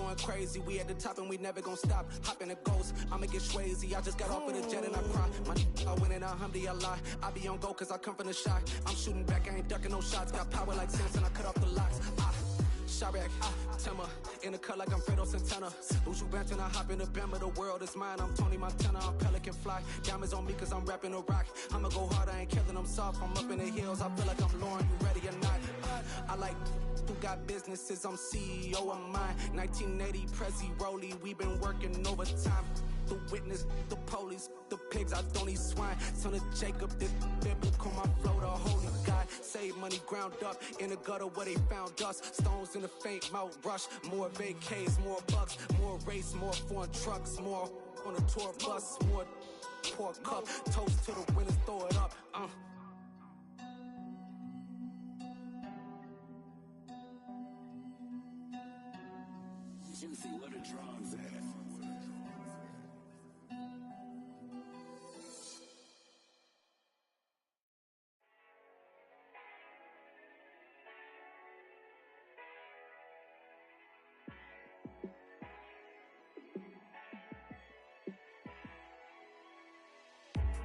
going crazy. We at the top and we never gonna stop. Hop in a ghost, I'ma get crazy. I just got off of the jet and I cry. My I win in a Humvee, I lie. I be on go cause I come from the shot. I'm shooting back, I ain't ducking no shots. Got power like Samson, I cut off the locks. Chirac, Timmer, in the cut like I'm Fredo Santana. Buju Banton, I hop in the Bama, the world is mine. I'm Tony Montana, I'm Pelican Fly. Diamonds on me cause I'm rapping a rock. I'ma go hard, I ain't killing them soft. I'm up in the hills, I feel like I'm Lauren, you ready or not? I like who got businesses, I'm CEO of mine. 1980, Prezi Rolly, we been working overtime. The witness, the police, the pigs, I don't eat swine. Son of Jacob, this biblical, my flow, the holy God. Save money ground up in the gutter where they found us. Stones in the faint mouth rush. More vacays, more bucks, more race, more foreign trucks, more on a tour bus, more pour cup. Toast to the winners, throw it up. Juicy, where the drums at?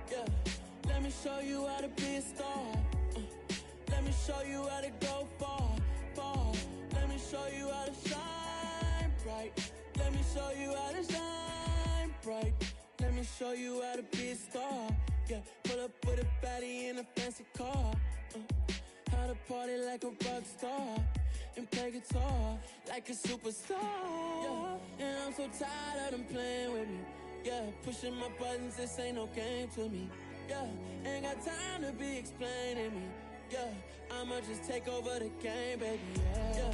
Yeah, let me show you how to be a star. Let me show you how to go far, far. Let me show you how to shine bright. Let me show you how to shine bright. Let me show you how to be a star. Yeah, pull up with a baddie in a fancy car. How to party like a rock star and play guitar like a superstar. Yeah, and I'm so tired of them playing with me. Yeah, pushing my buttons, this ain't no game to me. Yeah, ain't got time to be explaining me. Yeah, I'ma just take over the game, baby. Yeah,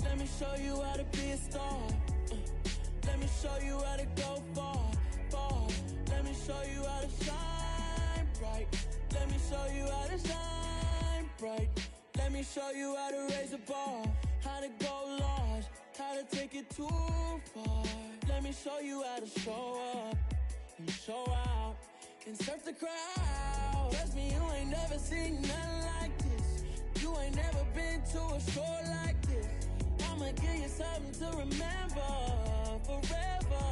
let me show you how to be a star. Let me show you how to go far, far. Let me show you how to shine bright. Let me show you how to shine bright. Let me show you how to raise a bar, how to go large, how to take it too far. Let me show you how to show up and show out and surf the crowd. Trust me, you ain't never seen nothing like this. You ain't never been to a show like this. I'ma give you something to remember forever.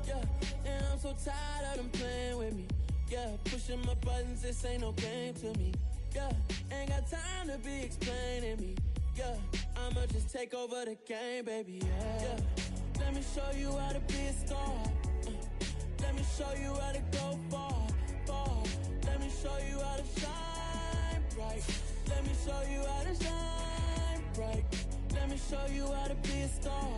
Yeah, and I'm so tired of them playing with me. Yeah, pushing my buttons, this ain't no game to me. Yeah, ain't got time to be explaining me. Yeah, I'ma just take over the game, baby. Yeah, let me show you how to be a star. Let me show you how to go far, far. Let me show you how to shine bright. Let me show you how to shine bright. Let me show you how to be a star.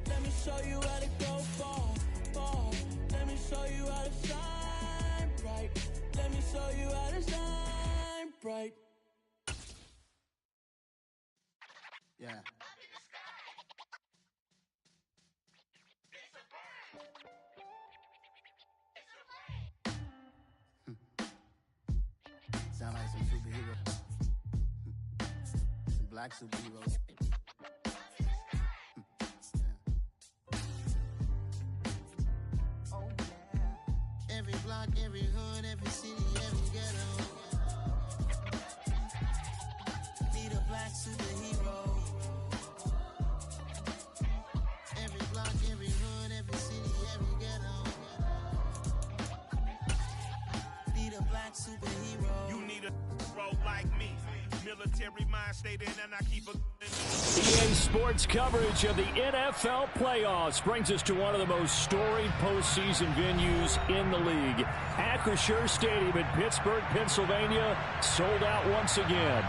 Let me show you how to go far, far. Let me show you how to shine bright. Let me show you how to shine bright. Yeah. Sound like some superheroes. Some black superheroes. Oh yeah. Every block, every hood, every city, every ghetto. Need a black superhero. Every block, every hood, every city, every ghetto. Need a black superhero. You need a hero like me. Military mind state in and I keep a... EA Sports coverage of the NFL playoffs brings us to one of the most storied postseason venues in the league. Acrisure Stadium in Pittsburgh, Pennsylvania, sold out once again.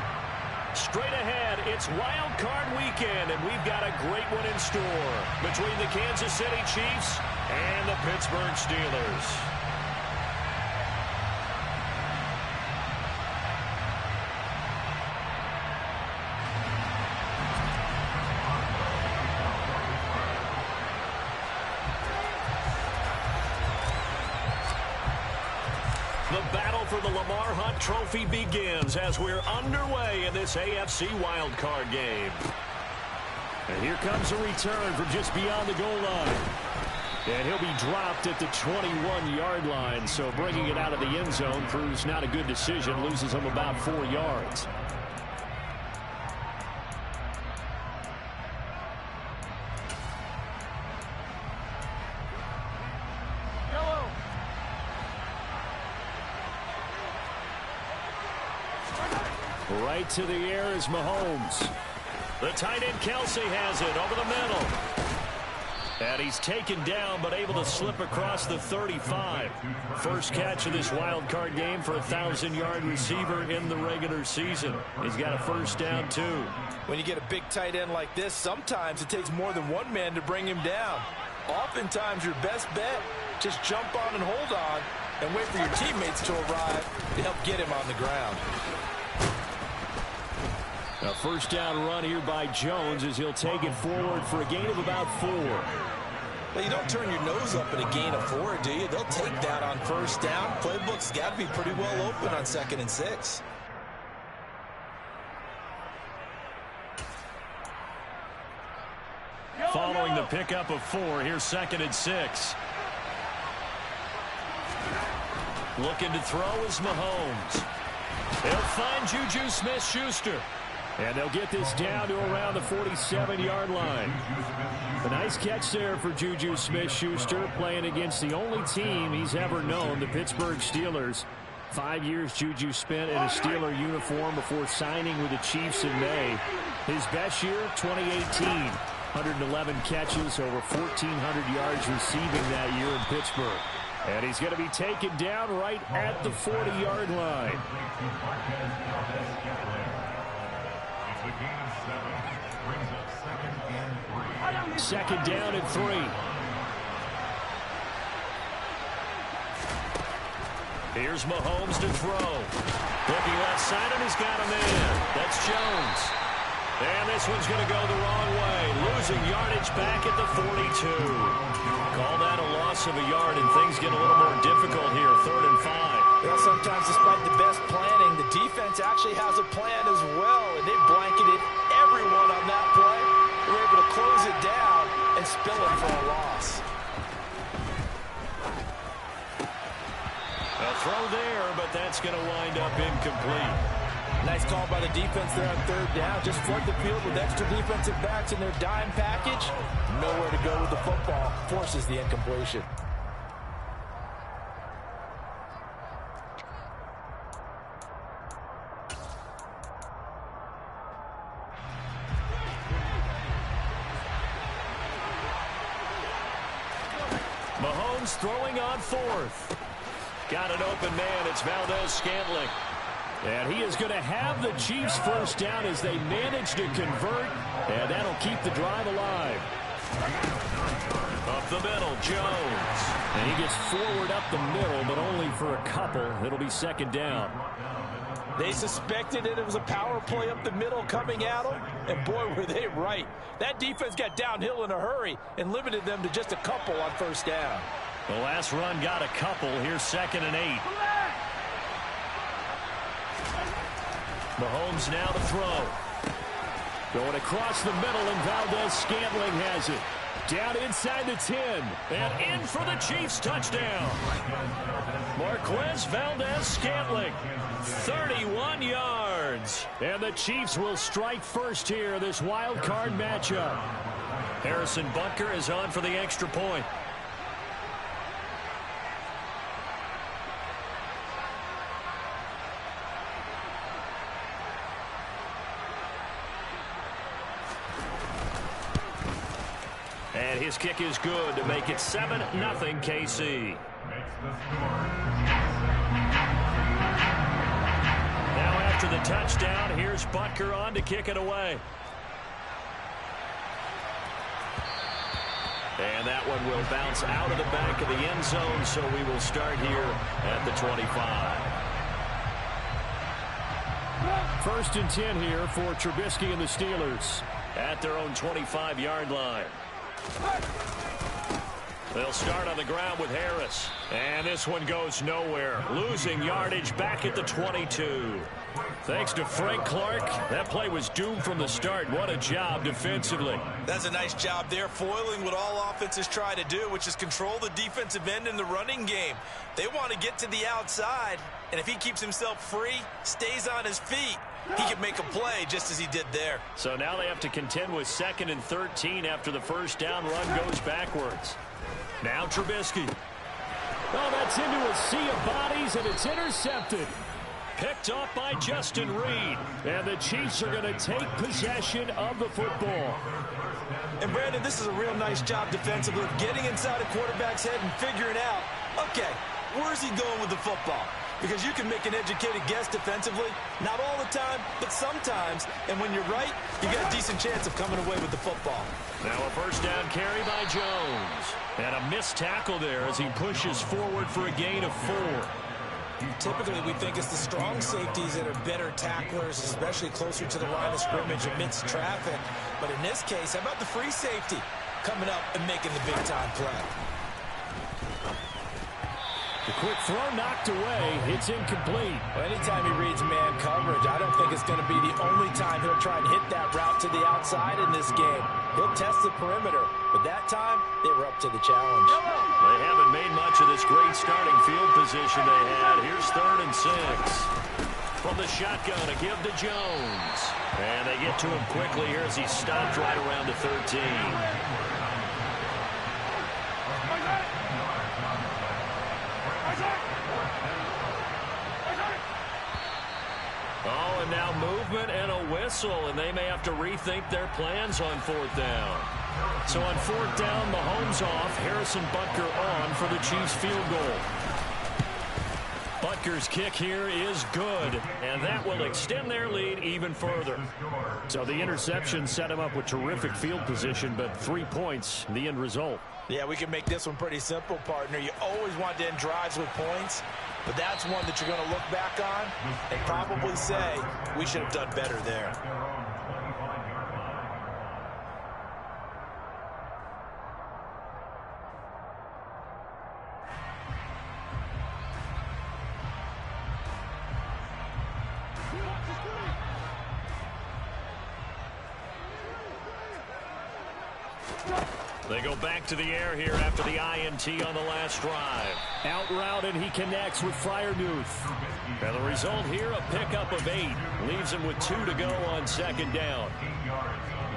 Straight ahead, it's Wild Card Weekend, and we've got a great one in store between the Kansas City Chiefs and the Pittsburgh Steelers. The battle for the Lamar Hunt Trophy begins as we're underway in this AFC wildcard game. And here comes a return from just beyond the goal line. And he'll be dropped at the 21-yard line, so bringing it out of the end zone proves not a good decision, loses him about 4 yards. Right to the air is Mahomes. The tight end Kelsey has it over the middle. And he's taken down, but able to slip across the 35. First catch of this wild card game for a 1,000-yard receiver in the regular season. He's got a first down, too. When you get a big tight end like this, sometimes it takes more than one man to bring him down. Oftentimes, your best bet, just jump on and hold on and wait for your teammates to arrive to help get him on the ground. A first down run here by Jones as he'll take it forward for a gain of about 4. Well, you don't turn your nose up at a gain of 4, do you? They'll take that on first down. Playbook's got to be pretty well open on 2nd and 6. Following the pickup of 4, here's 2nd and 6. Looking to throw is Mahomes. They'll find Juju Smith-Schuster. And they'll get this down to around the 47-yard line. A nice catch there for Juju Smith-Schuster, playing against the only team he's ever known, the Pittsburgh Steelers. 5 years Juju spent in a Steeler uniform before signing with the Chiefs in May. His best year, 2018. 111 catches, over 1,400 yards receiving that year in Pittsburgh. And he's going to be taken down right at the 40-yard line. Second down and 3. Here's Mahomes to throw. Looking left side, and he's got him in. That's Jones. And this one's going to go the wrong way. Losing yardage back at the 42. Call that a loss of a yard, and things get a little more difficult here. 3rd and 5. Well, sometimes despite the best planning, the defense actually has a plan as well, and they blanketed everyone on that play. They were able to close it down and spill it for a loss. A throw there, but that's going to wind up incomplete. Nice call by the defense there on 3rd down. Just flood the field with extra defensive backs in their dime package. Nowhere to go with the football. Forces the incompletion. Mahomes throwing on 4th. Got an open man. It's Valdez-Scantling. And he is going to have the Chiefs first down as they manage to convert. And that'll keep the drive alive. Up the middle, Jones. And he gets forward up the middle, but only for a couple. It'll be 2nd down. They suspected it was a power play up the middle coming at them, and boy, were they right. That defense got downhill in a hurry and limited them to just a couple on first down. The last run got a couple. Here's 2nd and 8. Mahomes now to throw. Going across the middle, and Valdez-Scantling has it. Down inside the 10, and in for the Chiefs touchdown. Marquez Valdez-Scantling, 31 yards. And the Chiefs will strike first here, this wild card matchup. Harrison Butker is on for the extra point. And his kick is good to make it 7-0 KC. Now after the touchdown, here's Butker on to kick it away. And that one will bounce out of the back of the end zone, so we will start here at the 25. 1st and 10 here for Trubisky and the Steelers at their own 25-yard line. They'll start on the ground with Harris. And this one goes nowhere. Losing yardage back at the 22. Thanks to Frank Clark, that play was doomed from the start. What a job defensively. That's a nice job there, foiling what all offenses try to do, which is control the defensive end in the running game. They want to get to the outside, and if he keeps himself free, stays on his feet, he can make a play just as he did there. So now they have to contend with 2nd and 13 after the first down run goes backwards. Now Trubisky. Oh, that's into a sea of bodies, and it's intercepted. Picked off by Justin Reed. And the Chiefs are going to take possession of the football. And Brandon, this is a real nice job defensively, getting inside a quarterback's head and figuring out, okay, where's he going with the football? Because you can make an educated guess defensively, not all the time, but sometimes. And when you're right, you got a decent chance of coming away with the football. Now a first down carry by Jones. And a missed tackle there as he pushes forward for a gain of 4. Typically, we think it's the strong safeties that are better tacklers, especially closer to the line of scrimmage amidst traffic. But in this case, how about the free safety coming up and making the big-time play? The quick throw knocked away. It's incomplete. Well, anytime he reads man coverage, I don't think it's going to be the only time he'll try and hit that route to the outside in this game. He'll test the perimeter, but that time, they were up to the challenge. They haven't made much of this great starting field position they had. Here's 3rd and 6. From the shotgun, a give to Jones. And they get to him quickly here as he stopped right around the 13. Oh, and now movement and a whistle, and they may have to rethink their plans on 4th down. So on 4th down, Mahomes off, Harrison Butker on for the Chiefs field goal. Butker's kick here is good, and that will extend their lead even further. So the interception set him up with terrific field position, but 3 points, the end result. Yeah, we can make this one pretty simple, partner. You always want to end drives with points, but that's one that you're going to look back on and probably say, we should have done better there. They go back to the air here after the INT on the last drive. Out route, and he connects with Freiermuth. And the result here, a pickup of 8. Leaves him with 2 to go on 2nd down.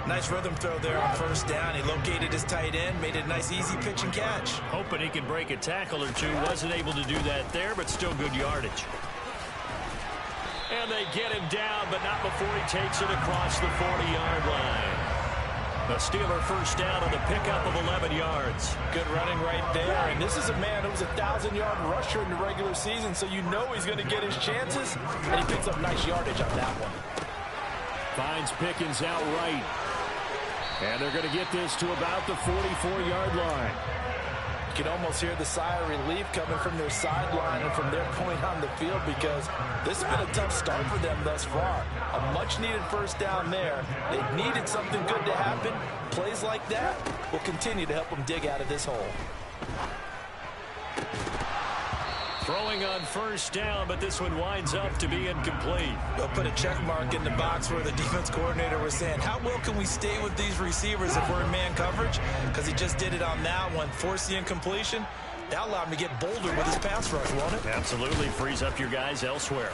Nice rhythm throw there on 1st down. He located his tight end, made it a nice easy pitch and catch. Hoping he can break a tackle or two. Wasn't able to do that there, but still good yardage. And they get him down, but not before he takes it across the 40-yard line. A Steeler first down on the pickup of 11 yards. Good running right there. And this is a man who was a 1,000-yard rusher in the regular season, so you know he's going to get his chances. And he picks up nice yardage on that one. Finds Pickens out right. And they're going to get this to about the 44-yard line. You can almost hear the sigh of relief coming from their sideline and from their point on the field, because this has been a tough start for them thus far. A much-needed first down there. They needed something good to happen. Plays like that will continue to help them dig out of this hole. Throwing on first down, but this one winds up to be incomplete. They'll put a check mark in the box where the defense coordinator was saying, how well can we stay with these receivers if we're in man coverage? Because he just did it on that one. Force the incompletion. That allowed him to get bolder with his pass rush, won't it? Absolutely. Frees up your guys elsewhere.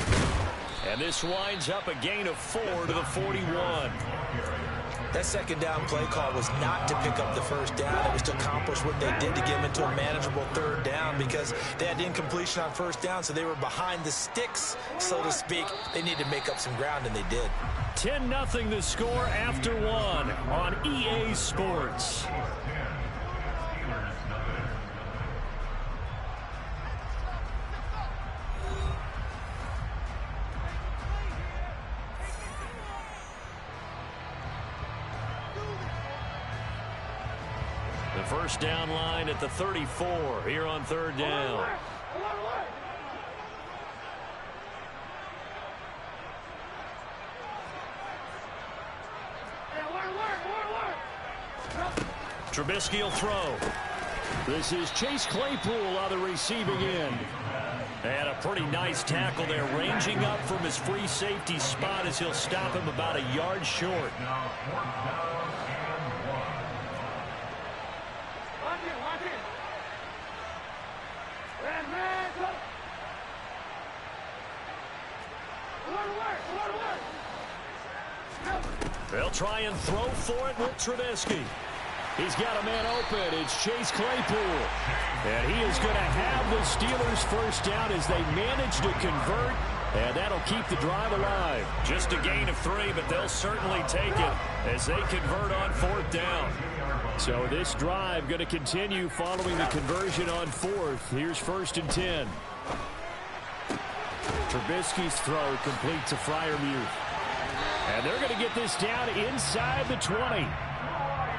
And this winds up a gain of 4 to the 41. That second down play call was not to pick up the first down. It was to accomplish what they did to get them into a manageable 3rd down, because they had incompletion on first down, so they were behind the sticks, so to speak. They needed to make up some ground, and they did. 10-0 the score after 1 on EA Sports. First down line at the 34 here on 3rd down. Trubisky will throw. This is Chase Claypool on the receiving end. And a pretty nice tackle there, ranging up from his free safety spot as he'll stop him about a yard short. They'll try and throw for it with Trubisky. He's got a man open. It's Chase Claypool. And he is going to have the Steelers first down as they manage to convert And that'll keep the drive alive. Just a gain of 3, but they'll certainly take it as they convert on 4th down. So this drive going to continue following the conversion on 4th. Here's 1st and 10. Trubisky's throw complete to Freiermuth. And they're going to get this down inside the 20.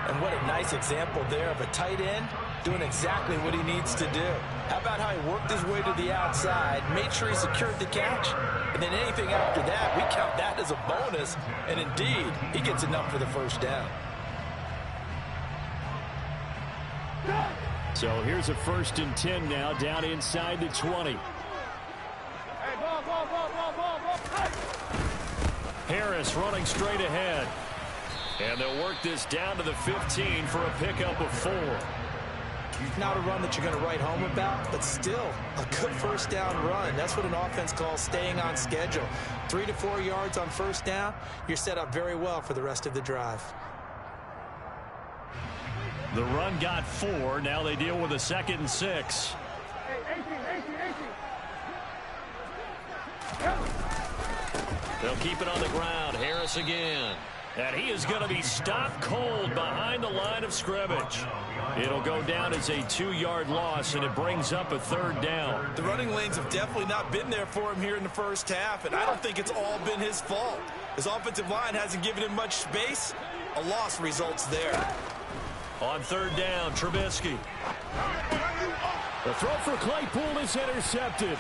And what a nice example there of a tight end doing exactly what he needs to do. How about how he worked his way to the outside, made sure he secured the catch, and then anything after that, we count that as a bonus. And indeed, he gets enough for the 1st down. So here's a 1st and 10 now, down inside the 20. Harris running straight ahead. And they'll work this down to the 15 for a pickup of 4. Not a run that you're going to write home about, but still a good 1st down run. That's what an offense calls staying on schedule. 3 to 4 yards on 1st down, you're set up very well for the rest of the drive. The run got 4. Now they deal with a 2nd and 6. They'll keep it on the ground. Harris again. And he is going to be stopped cold behind the line of scrimmage. It'll go down as a 2-yard loss, and it brings up a 3rd down. The running lanes have definitely not been there for him here in the 1st half, and I don't think it's all been his fault. His offensive line hasn't given him much space. A loss results there. On 3rd down, Trubisky. The throw for Claypool is intercepted.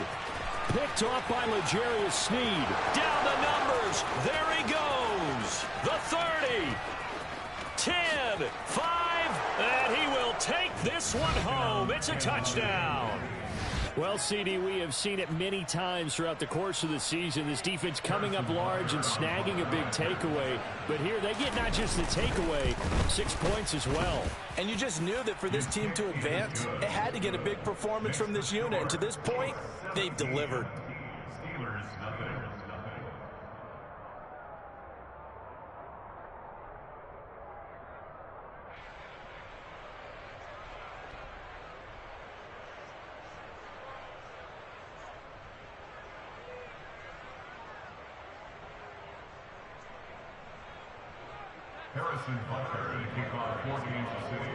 Picked off by L'Jarius Sneed. Down the numbers. There he goes. The 30. 10. 5. And he will take this one home. It's a touchdown. Well, CD, we have seen it many times throughout the course of the season. This defense coming up large and snagging a big takeaway. But here they get not just the takeaway, 6 points as well. And you just knew that for this team to advance, it had to get a big performance from this unit. And to this point, they've delivered.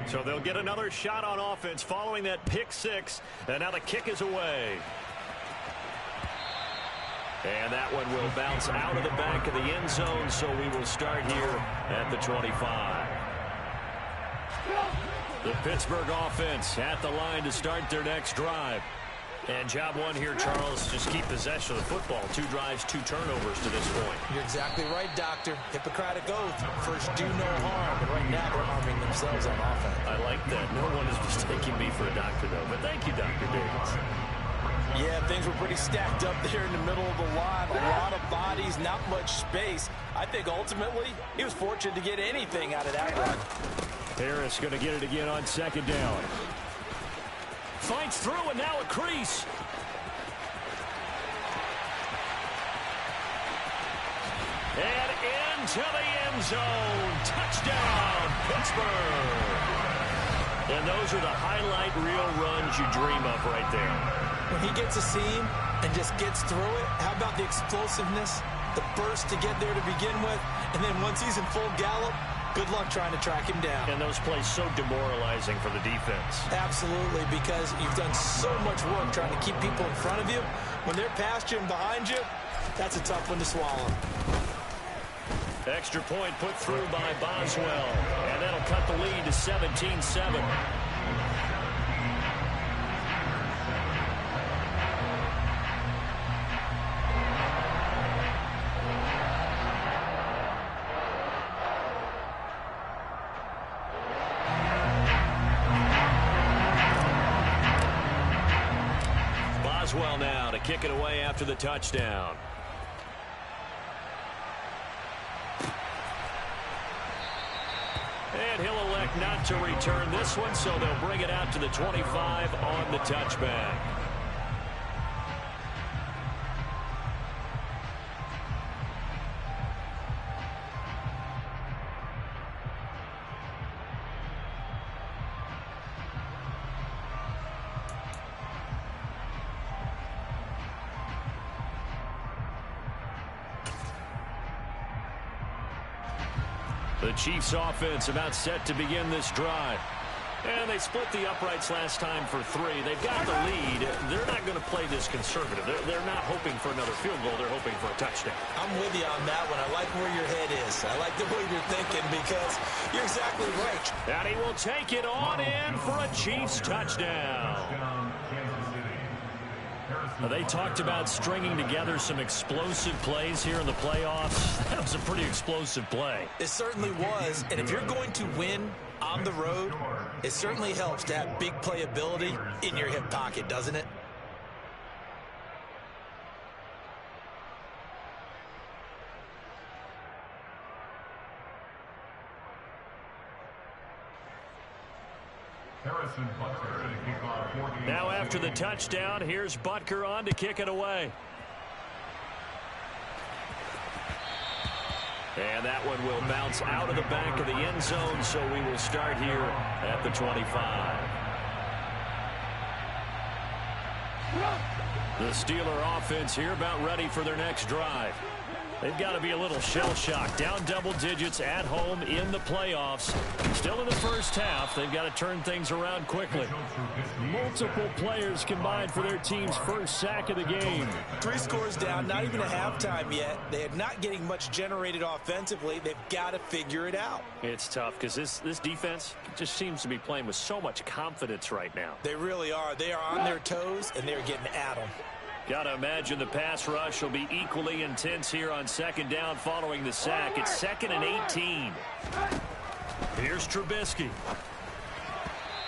So they'll get another shot on offense following that pick 6. And now the kick is away. And that one will bounce out of the back of the end zone, so we will start here at the 25. The Pittsburgh offense at the line to start their next drive. And job one here, Charles, just keep possession of the football. 2 drives, 2 turnovers to this point. You're exactly right, Doctor. Hippocratic oath. First, do no harm. And right now, they're harming themselves on offense. I like that. No one is mistaking me for a doctor, though. But thank you, Dr. Davis. Yeah, things were pretty stacked up there in the middle of the line. A lot of bodies, not much space. I think ultimately he was fortunate to get anything out of that run. Harris going to get it again on 2nd down. Fights through, and now a crease. And into the end zone. Touchdown, Pittsburgh. And those are the highlight reel runs you dream of right there. When he gets a seam and just gets through it, how about the explosiveness, the burst to get there to begin with, and then once he's in full gallop, good luck trying to track him down. And those plays so demoralizing for the defense. Absolutely, because you've done so much work trying to keep people in front of you. When they're past you and behind you, that's a tough one to swallow. Extra point put through by Boswell. And that'll cut the lead to 17-7. Boswell now to kick it away after the touchdown. And he'll elect not to return this one, so they'll bring it out to the 25 on the touchback. The Chiefs offense about set to begin this drive. And they split the uprights last time for 3. They've got the lead. They're not going to play this conservative. They're not hoping for another field goal. They're hoping for a touchdown. I'm with you on that one. I like where your head is. I like the way you're thinking because you're exactly right. And he will take it on in for a Chiefs touchdown. They talked about stringing together some explosive plays here in the playoffs. That was a pretty explosive play. It certainly was. And if you're going to win on the road, it certainly helps to have big playability in your hip pocket, doesn't it? Now after the touchdown, here's Butker on to kick it away. And that one will bounce out of the back of the end zone, so we will start here at the 25. The Steeler offense here about ready for their next drive. They've got to be a little shell-shocked. Down double digits at home in the playoffs. Still in the first half. They've got to turn things around quickly. Multiple players combined for their team's first sack of the game. 3 scores down, not even a halftime yet. They are not getting much generated offensively. They've got to figure it out. It's tough because this defense just seems to be playing with so much confidence right now. They really are. They are on their toes, and they're getting at them. Got to imagine the pass rush will be equally intense here on second down following the sack. It's 2nd and 18. Here's Trubisky.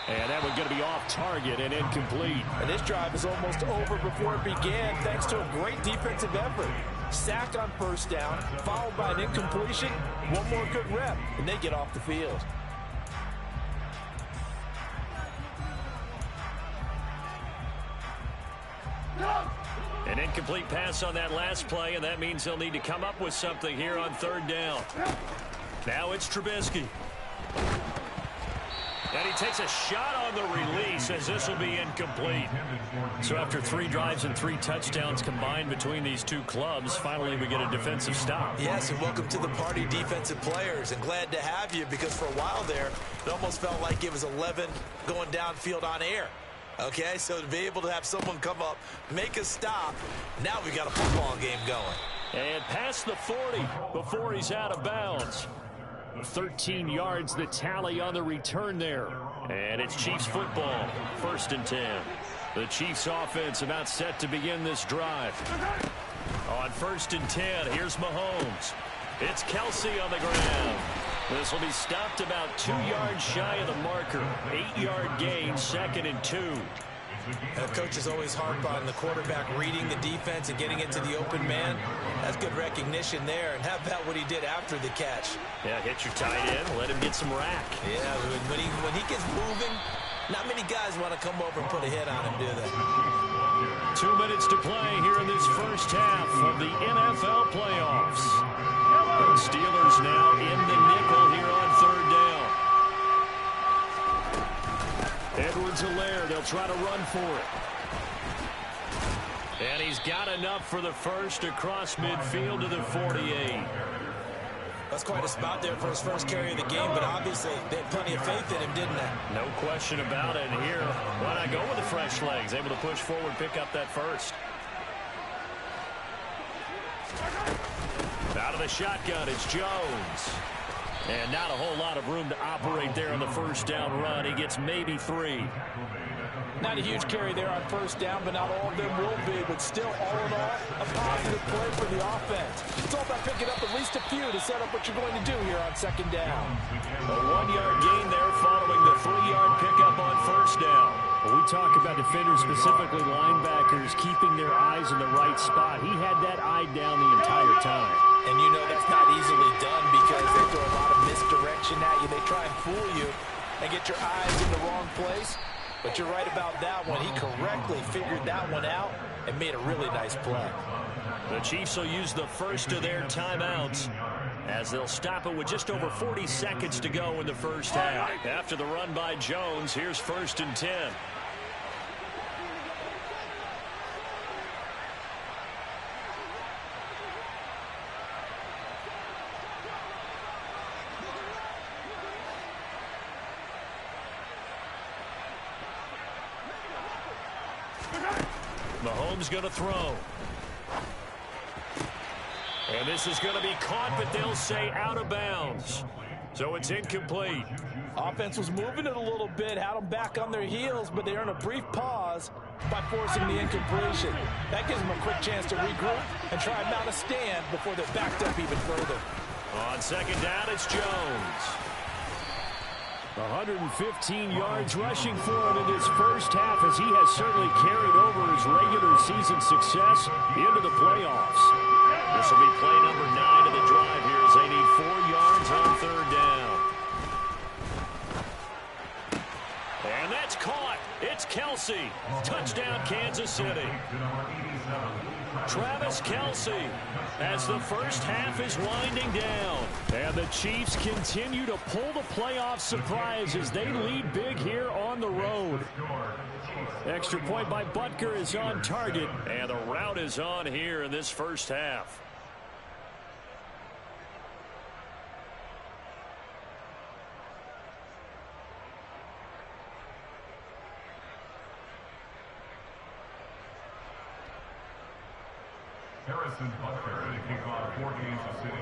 And that one's going to be off target and incomplete. And this drive is almost over before it began thanks to a great defensive effort. Sack on first down, followed by an incompletion. One more good rep, and they get off the field. An incomplete pass on that last play, and that means they'll need to come up with something here on 3rd down. Now it's Trubisky. And he takes a shot on the release as this will be incomplete. So after 3 drives and 3 touchdowns combined between these two clubs, finally we get a defensive stop. Yes, and welcome to the party, defensive players. And glad to have you because for a while there, it almost felt like it was 11 going downfield on air. Okay, so to be able to have someone come up, make a stop, now we got a football game going. And past the 40 before he's out of bounds. 13 yards the tally on the return there. And it's Chiefs football, 1st and 10. The Chiefs offense about set to begin this drive. On 1st and 10, here's Mahomes. It's Kelsey on the ground. This will be stopped about 2 yards shy of the marker. 8-yard gain, 2nd and 2. Coaches always harp on the quarterback reading the defense and getting into the open man. That's good recognition there. And how about what he did after the catch? Yeah, hit your tight end, let him get some rack. Yeah, when he gets moving, not many guys want to come over and put a hit on him, do they? 2 minutes to play here in this first half of the NFL playoffs. The Steelers now in the nickel here on 3rd down. Edwards-Helaire, they'll try to run for it. And he's got enough for the first across midfield to the 48. That's quite a spot there for his first carry of the game, but obviously they had plenty of faith in him, didn't they? No question about it. And here, why not go with the fresh legs? Able to push forward, pick up that first. Out of the shotgun, it's Jones. And not a whole lot of room to operate there on the first down run. He gets maybe 3. Not a huge carry there on first down, but not all of them will be. But still, all in all, a positive play for the offense. It's all about picking up at least a few to set up what you're going to do here on second down. A 1-yard gain there following the 3-yard pickup on first down. When we talk about defenders, specifically linebackers, keeping their eyes in the right spot. He had that eye down the entire time. And you know that's not easily done because they throw a lot of misdirection at you. They try and fool you and get your eyes in the wrong place. But you're right about that one. He correctly figured that one out and made a really nice play. The Chiefs will use the first of their timeouts as they'll stop it with just over 40 seconds to go in the first half. After the run by Jones, here's 1st and 10. Mahomes going to throw. And this is going to be caught, but they'll say out of bounds. So it's incomplete. Offense was moving it a little bit, had them back on their heels, but they earned a brief pause by forcing the incompletion. That gives them a quick chance to regroup and try and mount a stand before they're backed up even further. On second down, it's Jones. 115 yards rushing for him in this first half, as he has certainly carried over his regular season success into the playoffs. This will be play number 9 of the drive here as they need 4 yards on third down. And that's caught. It's Kelsey. Touchdown, Kansas City. Travis Kelsey as the first half is winding down. And the Chiefs continue to pull the playoff surprise as they lead big here on the road. Extra point by Butker is on target, and the route is on here in this first half. Harrison Butker to kick off for Kansas City.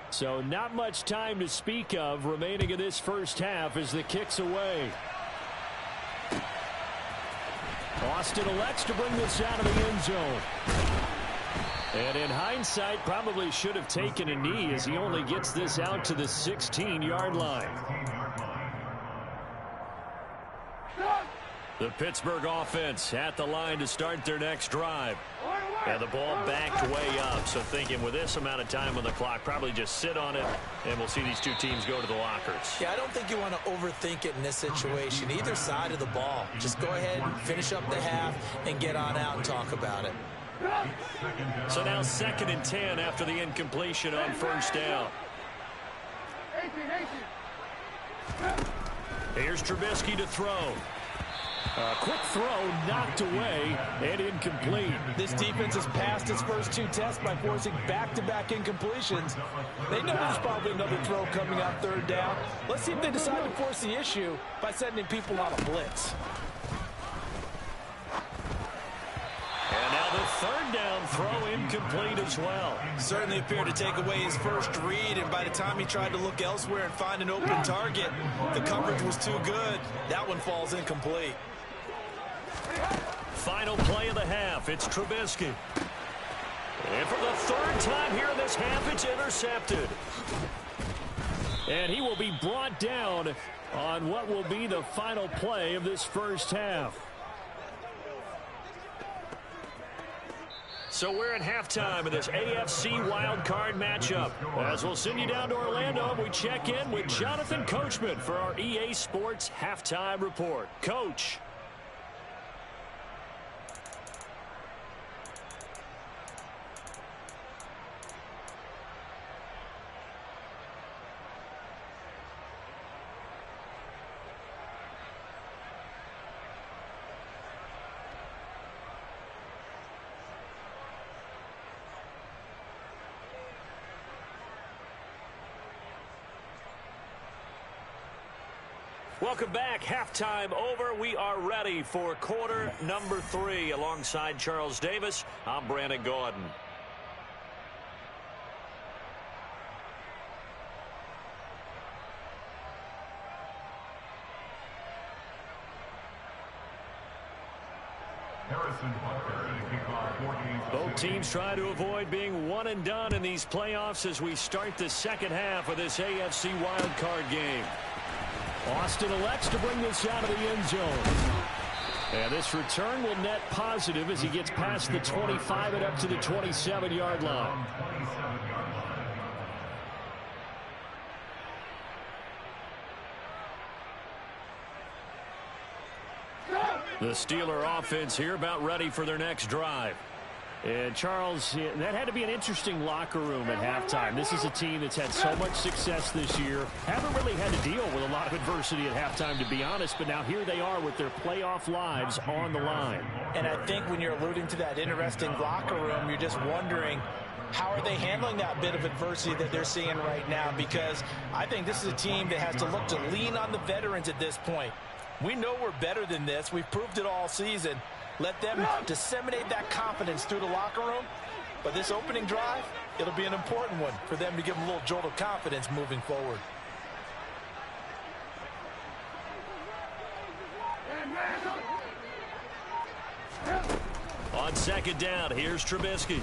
So not much time to speak of remaining in this first half as the kick's away. Austin elects to bring this out of the end zone. And in hindsight, probably should have taken a knee as he only gets this out to the 16-yard line. The Pittsburgh offense at the line to start their next drive. And the ball backed way up. So thinking with this amount of time on the clock, probably just sit on it, and we'll see these two teams go to the lockers. Yeah, I don't think you want to overthink it in this situation. Either side of the ball. Just go ahead, finish up the half, and get on out and talk about it. So now 2nd and 10 after the incompletion on first down. Here's Trubisky to throw. A quick throw knocked away and incomplete. This defense has passed its first 2 tests by forcing back-to-back incompletions. They know there's probably another throw coming on third down. Let's see if they decide to force the issue by sending people on a blitz. And now the third down throw incomplete as well. Certainly appeared to take away his first read, and by the time he tried to look elsewhere and find an open target, the coverage was too good. That one falls incomplete. Final play of the half. It's Trubisky. And for the 3rd time here in this half, it's intercepted. And he will be brought down on what will be the final play of this first half. So we're at halftime of this AFC wildcard matchup. As we'll send you down to Orlando, we check in with Jonathan Coachman for our EA Sports Halftime Report. Coach. Welcome back. Halftime over. We are ready for quarter number 3. Alongside Charles Davis, I'm Brandon Gordon. Both teams try to avoid being one and done in these playoffs as we start the second half of this AFC wildcard game. Austin elects to bring this out of the end zone. And this return will net positive as he gets past the 25 and up to the 27-yard line. The Steeler offense here about ready for their next drive. And Charles, that had to be an interesting locker room at halftime. This is a team that's had so much success this year. Haven't really had to deal with a lot of adversity at halftime, to be honest. But now here they are with their playoff lives on the line. And I think when you're alluding to that interesting locker room, you're just wondering, How are they handling that bit of adversity that they're seeing right now? Because I think this is a team that has to look to lean on the veterans at this point. We know we're better than this. We've proved it all season. Let them disseminate that confidence through the locker room. But this opening drive, it'll be an important one for them to give them a little jolt of confidence moving forward. On second down, here's Trubisky.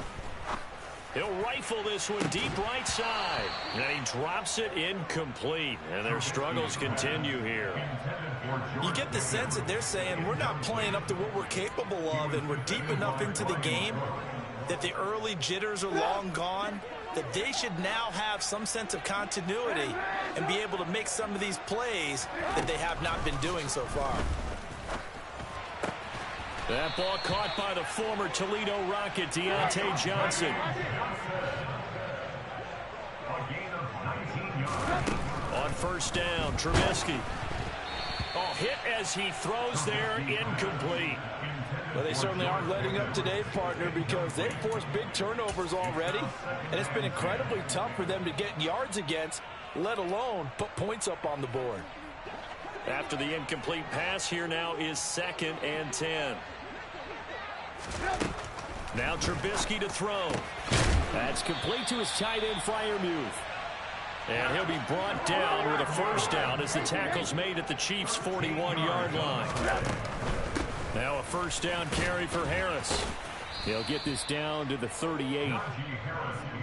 He'll rifle this one deep right side. And he drops it incomplete. And their struggles continue here. You get the sense that they're saying we're not playing up to what we're capable of, and we're deep enough into the game that the early jitters are long gone, that they should now have some sense of continuity and be able to make some of these plays that they have not been doing so far. That ball caught by the former Toledo Rocket, Deontay Johnson. On first down, Trubisky. Oh, hit as he throws there, incomplete. Well, they certainly aren't letting up today, partner, because they've forced big turnovers already, and it's been incredibly tough for them to get yards against, let alone put points up on the board. After the incomplete pass, here now is 2nd and 10. Now Trubisky to throw. That's complete to his tight end, Freiermuth. And he'll be brought down with a first down as the tackle's made at the Chiefs' 41-yard line. Now a first down carry for Harris. He'll get this down to the 38.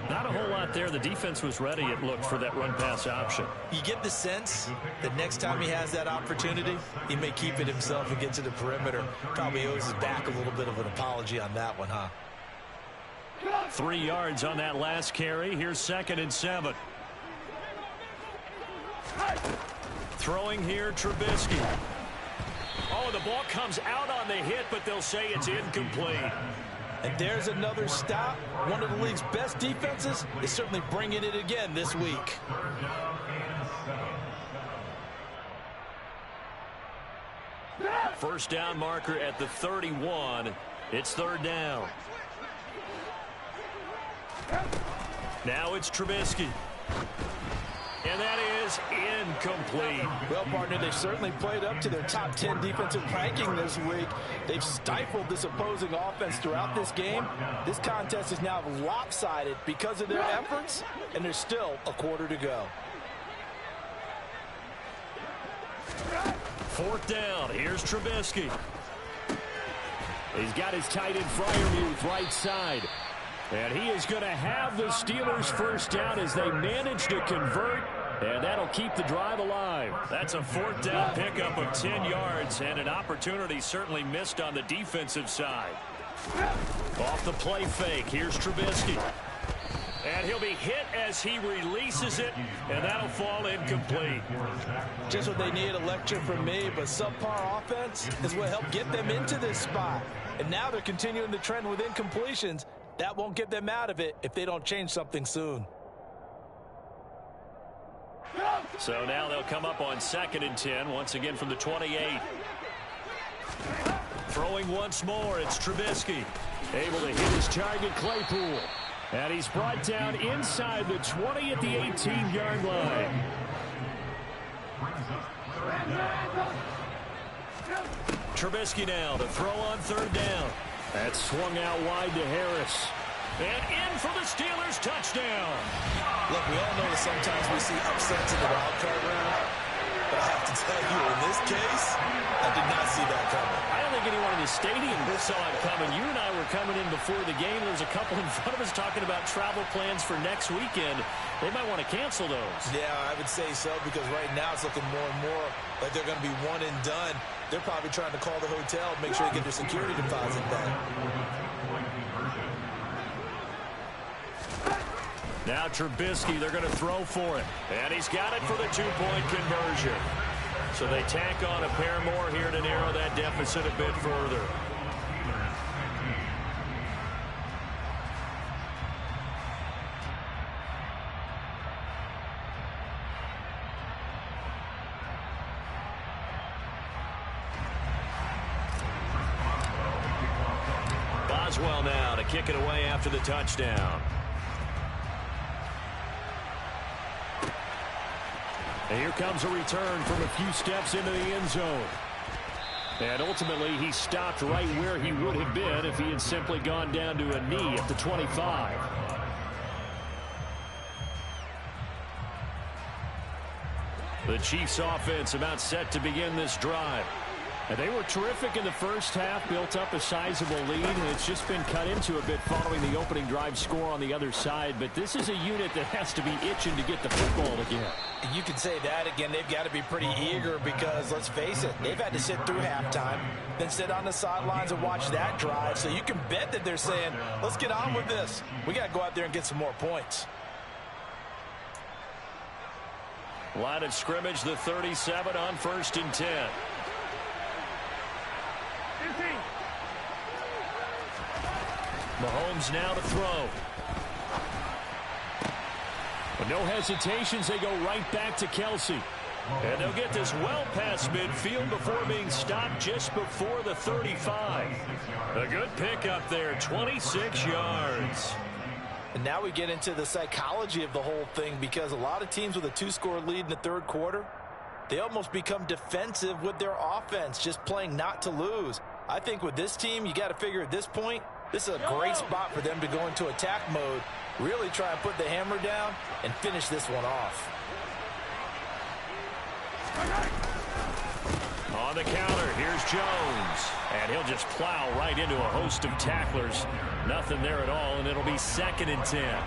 Not a whole lot there. The defense was ready, it looked, for that run-pass option. You get the sense that next time he has that opportunity, he may keep it himself and get to the perimeter. Probably owes his back a little bit of an apology on that one, huh? 3 yards on that last carry. Here's 2nd and 7. Throwing here, Trubisky. Oh, the ball comes out on the hit, but they'll say it's incomplete. And there's another stop. One of the league's best defenses is certainly bringing it again this week. First down marker at the 31. It's 3rd down. Now it's Trubisky. And that is incomplete. Well, partner, they certainly played up to their top 10 defensive ranking this week. They've stifled this opposing offense throughout this game. This contest is now lopsided because of their efforts, and there's still a quarter to go. 4th down. Here's Trubisky. He's got his tight end Freiermuth right side. And he is going to have the Steelers first down as they manage to convert. And that'll keep the drive alive. That's a 4th down pickup of 10 yards. And an opportunity certainly missed on the defensive side. Off the play fake. Here's Trubisky. And he'll be hit as he releases it. And that'll fall incomplete. Just what they need, a lecture from me. But subpar offense is what helped get them into this spot. And now they're continuing the trend with incompletions. That won't get them out of it if they don't change something soon. So now they'll come up on 2nd and 10, once again from the 28. Throwing once more, it's Trubisky. Able to hit his target, Claypool. And he's brought down inside the 20 at the 18-yard line. Trubisky now to throw on 3rd down. That's swung out wide to Harris. And in for the Steelers, touchdown. Look, we all know that sometimes we see upsets in the wild card round. But I have to tell you, in this case, I did not see that coming. I don't think anyone in the stadium saw it coming. You and I were coming in before the game. There was a couple in front of us talking about travel plans for next weekend. They might want to cancel those. Yeah, I would say so, because right now it's looking more and more like they're going to be one and done. They're probably trying to call the hotel, make sure they get their security deposit back. Now Trubisky, they're going to throw for it. And he's got it for the 2-point conversion. So they tack on a pair more here to narrow that deficit a bit further. Boswell now to kick it away after the touchdown. And here comes a return from a few steps into the end zone. And ultimately, he stopped right where he would have been if he had simply gone down to a knee at the 25. The Chiefs offense about set to begin this drive. And they were terrific in the first half, built up a sizable lead, and it's just been cut into a bit following the opening drive score on the other side. But this is a unit that has to be itching to get the football again. You can say that again. They've got to be pretty eager because, let's face it, they've had to sit through halftime, then sit on the sidelines and watch that drive. So you can bet that they're saying, let's get on with this. We got to go out there and get some more points. Line of scrimmage, the 37 on 1st and 10. Mahomes now to throw. But no hesitations, they go right back to Kelsey. And they'll get this well past midfield before being stopped just before the 35. A good pickup there, 26 yards. And now we get into the psychology of the whole thing, because a lot of teams with a 2-score lead in the third quarter, they almost become defensive with their offense, just playing not to lose. I think with this team, you got to figure at this point, this is a great spot for them to go into attack mode, really try and put the hammer down and finish this one off. On the counter, here's Jones. And he'll just plow right into a host of tacklers. Nothing there at all, and it'll be 2nd and 10.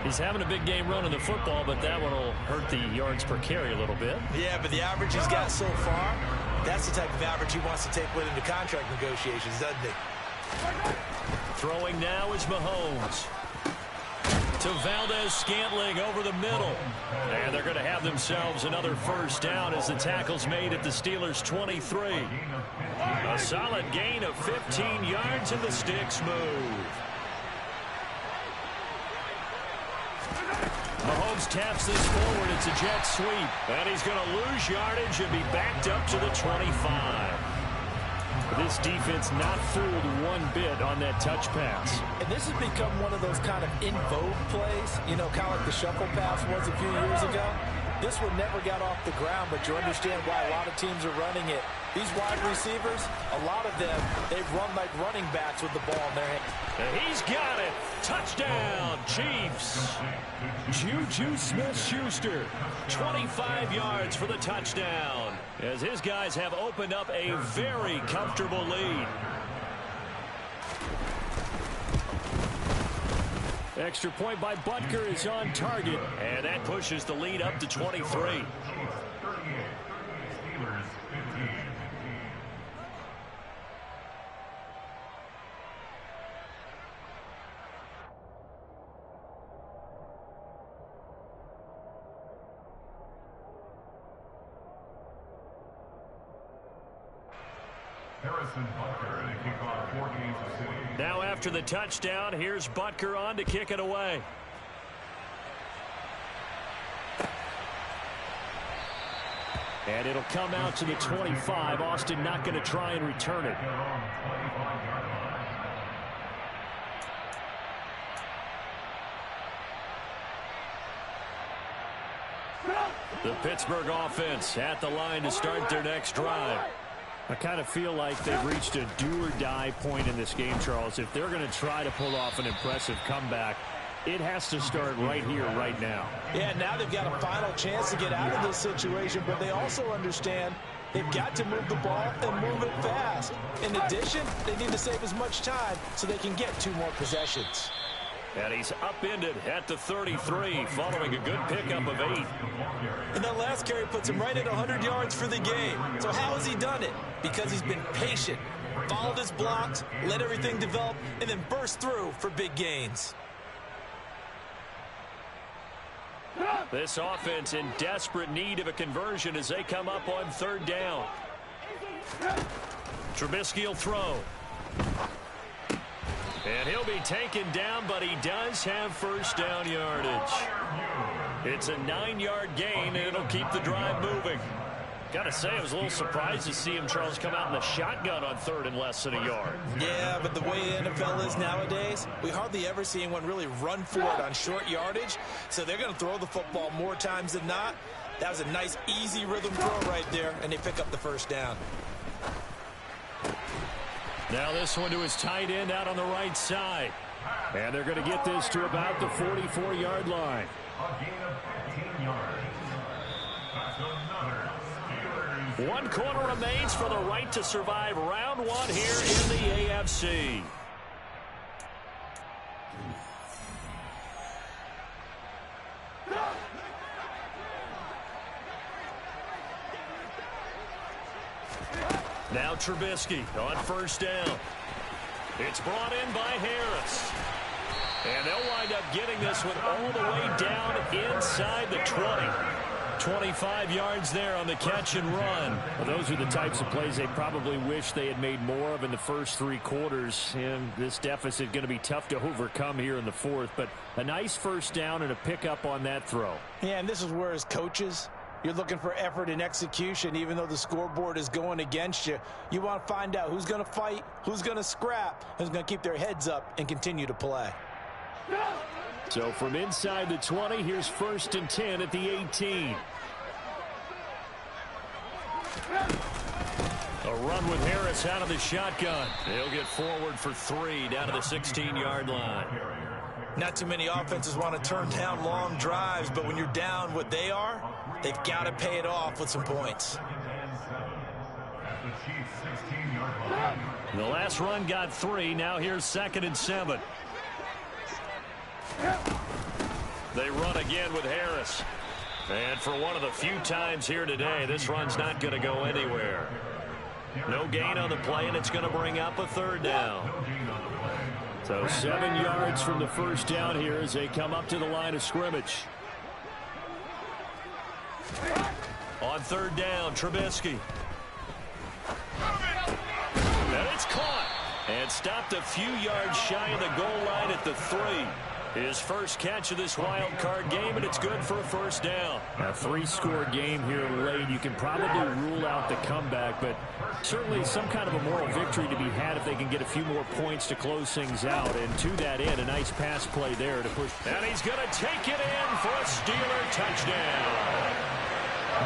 He's having a big game running the football, but that one will hurt the yards per carry a little bit. Yeah, but the average he's got so far, that's the type of average he wants to take with him to contract negotiations, doesn't he? Throwing now is Mahomes. To Valdez-Scantling over the middle. And they're going to have themselves another first down as the tackle's made at the Steelers' 23. A solid gain of 15 yards and the sticks move. Mahomes taps this forward. It's a jet sweep. And he's going to lose yardage and be backed up to the 25. This defense not fooled one bit on that touch pass. And this has become one of those kind of in vogue plays, you know, kind of like the shuffle pass was a few years ago. This one never got off the ground, but you understand why a lot of teams are running it. These wide receivers, a lot of them, they've run like running backs with the ball in their hands. And he's got it. Touchdown, Chiefs. Juju Smith-Schuster, 25 yards for the touchdown, as his guys have opened up a very comfortable lead. Extra point by Butker is on target, and that pushes the lead up to 23. Now after the touchdown, here's Butker on to kick it away. And it'll come out to the 25. Austin not going to try and return it. The Pittsburgh offense at the line to start their next drive. I kind of feel like they've reached a do-or-die point in this game, Charles. If they're going to try to pull off an impressive comeback, it has to start right here, right now. Yeah, now they've got a final chance to get out of this situation, but they also understand they've got to move the ball and move it fast. In addition, they need to save as much time so they can get 2 more possessions. And he's upended at the 33 following a good pickup of 8. And that last carry puts him right at 100 yards for the game. So how has he done it? Because he's been patient, followed his blocks, let everything develop, and then burst through for big gains. This offense in desperate need of a conversion as they come up on 3rd down. Trubisky will throw. And he'll be taken down, but he does have first down yardage. It's a 9-yard gain, and it'll keep the drive moving. Got to say, I was a little surprised to see him, Charles, come out in the shotgun on 3rd and less than a yard. Yeah, but the way the NFL is nowadays, we hardly ever see anyone really run for it on short yardage. So they're going to throw the football more times than not. That was a nice, easy rhythm throw right there, and they pick up the first down. Now this one to his tight end out on the right side. And they're going to get this to about the 44-yard line. A gain of 15 yards. That's another Steelers. One quarter remains for the right to survive round one here in the AFC. Now Trubisky on first down. It's brought in by Harris. And they'll wind up getting this one all the way down inside the 20. 25 yards there on the catch and run. Well, those are the types of plays they probably wish they had made more of in the first three quarters. And this deficit going to be tough to overcome here in the fourth. But a nice first down and a pickup on that throw. Yeah, and this is where as coaches, you're looking for effort and execution. Even though the scoreboard is going against you, you want to find out who's going to fight, who's going to scrap, who's going to keep their heads up and continue to play. So from inside the 20, here's 1st and 10 at the 18. A run with Harris out of the shotgun. They'll get forward for 3 down to the 16-yard line. Not too many offenses want to turn down long drives, but when you're down what they are, they've got to pay it off with some points. The last run got 3. Now here's 2nd and 7. They run again with Harris. And for one of the few times here today, this run's not going to go anywhere. No gain on the play, and it's going to bring up a 3rd down. So 7 yards from the first down here as they come up to the line of scrimmage. On 3rd down, Trubisky. And it's caught. And stopped a few yards shy of the goal line at the 3. His first catch of this wild card game, and it's good for a 1st down. A 3-score game here late. You can probably rule out the comeback, but certainly some kind of a moral victory to be had if they can get a few more points to close things out. And to that end, a nice pass play there to push. And he's going to take it in for a Steeler touchdown.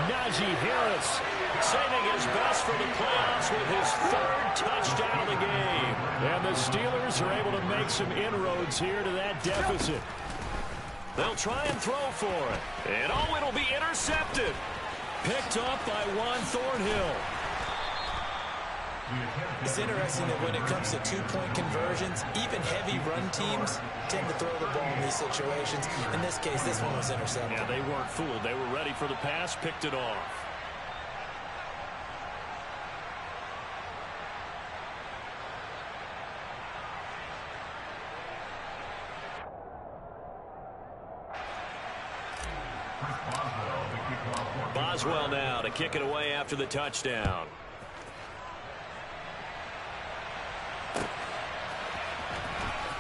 Najee Harris saving his best for the playoffs with his 3rd touchdown of the game. And the Steelers are able to make some inroads here to that deficit. They'll try and throw for it. And oh, it'll be intercepted. Picked up by Juan Thornhill. It's interesting that when it comes to 2-point conversions, even heavy run teams tend to throw the ball in these situations. In this case, this one was intercepted. Yeah, they weren't fooled. They were ready for the pass, picked it off. Boswell now to kick it away after the touchdown.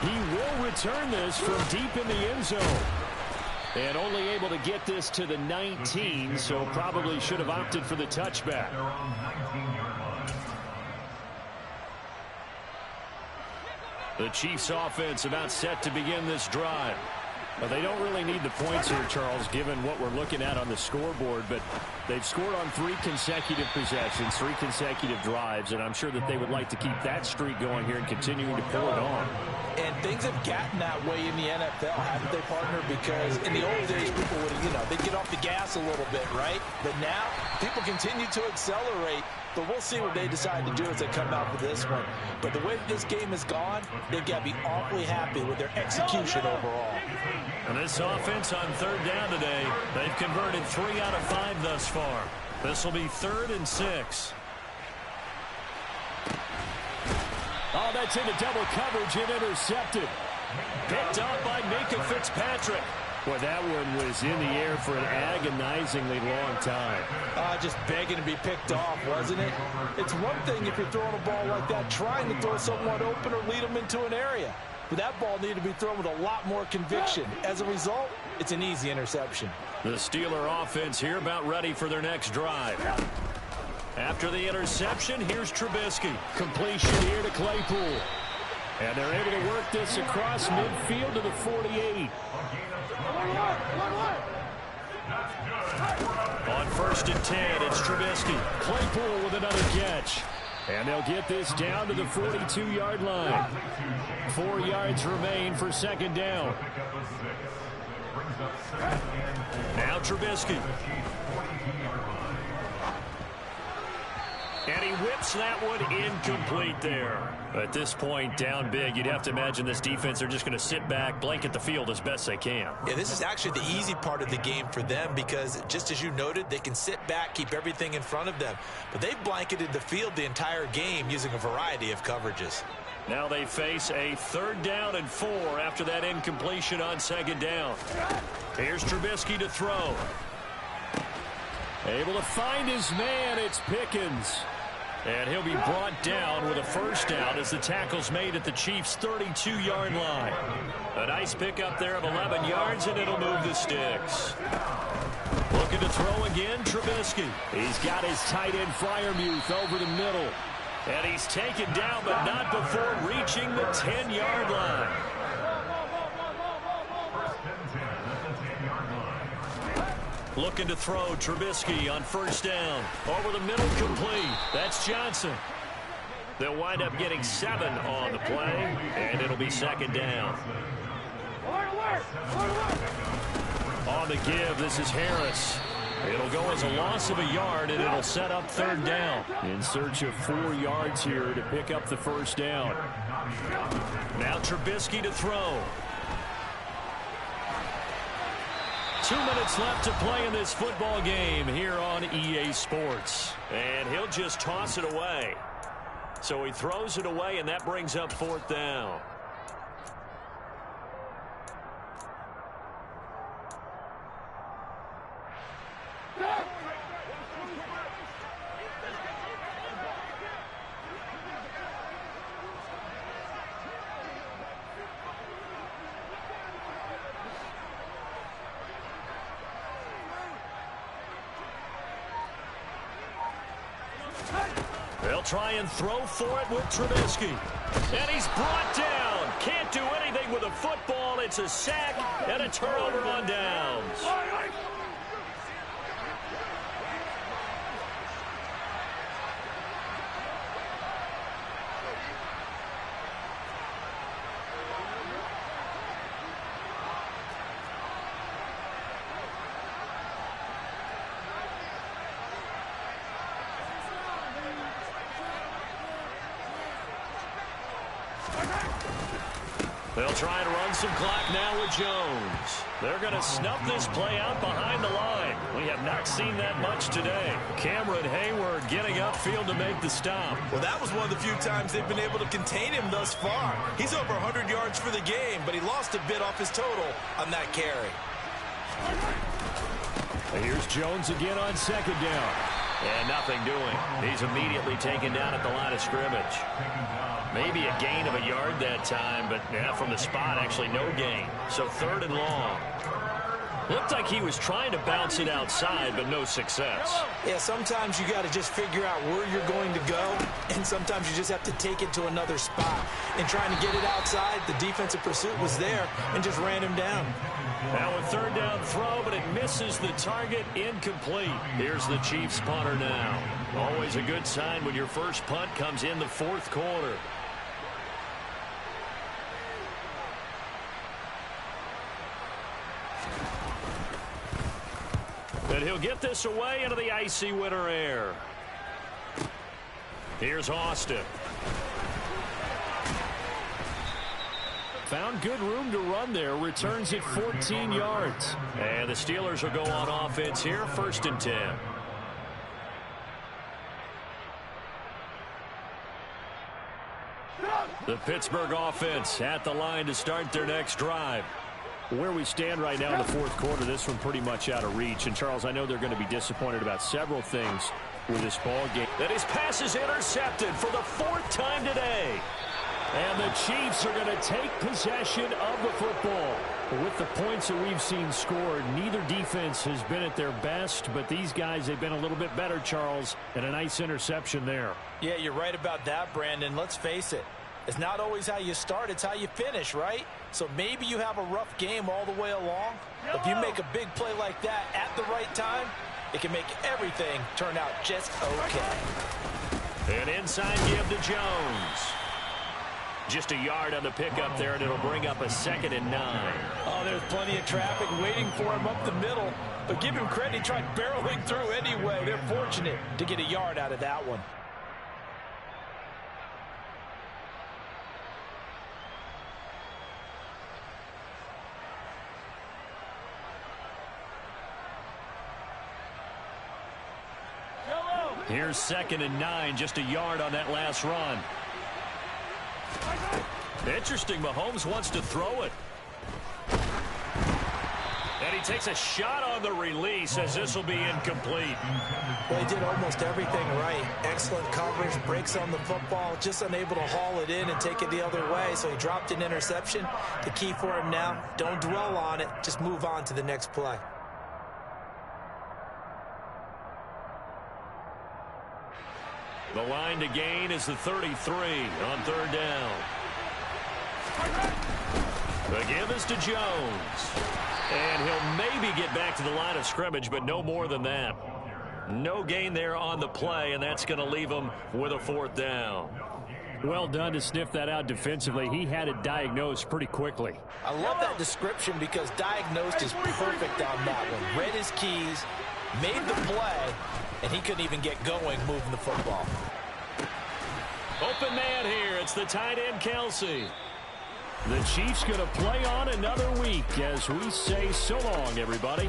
He will return this from deep in the end zone. And only able to get this to the 19, so probably should have opted for the touchback. The Chiefs offense about set to begin this drive. Well, they don't really need the points here, Charles, given what we're looking at on the scoreboard, but they've scored on 3 consecutive possessions, 3 consecutive drives, and I'm sure that they would like to keep that streak going here and continuing to pull it on. And things have gotten that way in the NFL, haven't they, partner? Because in the old days, people would, they'd get off the gas a little bit, right? But now, people continue to accelerate. But we'll see what they decide to do as they come out with this one. But the way that this game has gone, they've got to be awfully happy with their execution overall. And this offense on 3rd down today, they've converted 3 out of 5 thus far. This will be 3rd and 6. Oh, that's into double coverage and intercepted. Picked up by Minka Fitzpatrick. Boy, that one was in the air for an agonizingly long time. Just begging to be picked off, wasn't it? It's one thing if you're throwing a ball like that, trying to throw someone open or lead them into an area. But that ball needed to be thrown with a lot more conviction. As a result, it's an easy interception. The Steeler offense here about ready for their next drive. After the interception, here's Trubisky. Completion here to Claypool. And they're able to work this across midfield to the 48. On 1st and 10, it's Trubisky. Claypool with another catch. And they'll get this down to the 42-yard line. 4 yards remain for 2nd down. Now Trubisky. And he whips that one incomplete there. At this point, down big, you'd have to imagine this defense are just going to sit back, blanket the field as best they can. Yeah, this is actually the easy part of the game for them because, just as you noted, they can sit back, keep everything in front of them. But they've blanketed the field the entire game using a variety of coverages. Now they face a 3rd down and 4 after that incompletion on 2nd down. Here's Trubisky to throw. Able to find his man. It's Pickens. And he'll be brought down with a 1st down as the tackle's made at the Chiefs' 32-yard line. A nice pickup there of 11 yards, and it'll move the sticks. Looking to throw again, Trubisky. He's got his tight end Freiermuth over the middle. And he's taken down, but not before reaching the 10-yard line. Looking to throw, Trubisky on 1st down. Over the middle, complete. That's Johnson. They'll wind up getting 7 on the play, and it'll be 2nd down. On the give, this is Harris. It'll go as a loss of a yard, and it'll set up 3rd down. In search of 4 yards here to pick up the 1st down. Now Trubisky to throw. 2 minutes left to play in this football game here on EA Sports. And he'll just toss it away. So he throws it away, and that brings up 4th down. They'll try and throw for it with Trubisky. And he's brought down. Can't do anything with a football. It's a sack and a turnover on downs. They'll try and run some clock now with Jones. They're going to snuff this play out behind the line. We have not seen that much today. Cameron Hayward getting upfield to make the stop. Well, that was one of the few times they've been able to contain him thus far. He's over 100 yards for the game, but he lost a bit off his total on that carry. Here's Jones again on 2nd down. And nothing doing. He's immediately taken down at the line of scrimmage. Maybe a gain of a yard that time, but from the spot, actually no gain. So 3rd and long. Looked like he was trying to bounce it outside, but no success. Yeah, sometimes you got to just figure out where you're going to go, and sometimes you just have to take it to another spot. And trying to get it outside, the defensive pursuit was there and just ran him down. Now a 3rd down throw, but it misses the target, incomplete. Here's the Chiefs punter now. Always a good sign when your first punt comes in the 4th quarter. And he'll get this away into the icy winter air. Here's Austin. Found good room to run there. Returns it 14 yards. And the Steelers will go on offense here. 1st and 10. The Pittsburgh offense at the line to start their next drive. Where we stand right now in the 4th quarter, this one pretty much out of reach. And, Charles, I know they're going to be disappointed about several things with this ball game. That his pass is intercepted for the 4th time today. And the Chiefs are going to take possession of the football. With the points that we've seen scored, neither defense has been at their best, but these guys, they've been a little bit better, Charles, and a nice interception there. Yeah, you're right about that, Brandon. Let's face it. It's not always how you start, it's how you finish, right? So maybe you have a rough game all the way along. But if you make a big play like that at the right time, it can make everything turn out just okay. An inside give to Jones. Just a yard on the pickup there, and it'll bring up a 2nd and 9. Oh, there's plenty of traffic waiting for him up the middle. But give him credit, he tried barreling through anyway. They're fortunate to get a yard out of that one. Here's 2nd and 9, just a yard on that last run. Interesting, Mahomes wants to throw it. And he takes a shot on the release as this will be incomplete. Well, he did almost everything right. Excellent coverage, breaks on the football, just unable to haul it in and take it the other way. So he dropped an interception. The key for him now, don't dwell on it. Just move on to the next play. The line to gain is the 33 on 3rd down. The give is to Jones. And he'll maybe get back to the line of scrimmage, but no more than that. No gain there on the play, and that's going to leave him with a 4th down. Well done to sniff that out defensively. He had it diagnosed pretty quickly. I love that description because diagnosed is perfect on that one. Read his keys, made the play, and he couldn't even get going moving the football. Open man here. It's the tight end, Kelsey. The Chiefs going to play on another week as we say so long, everybody.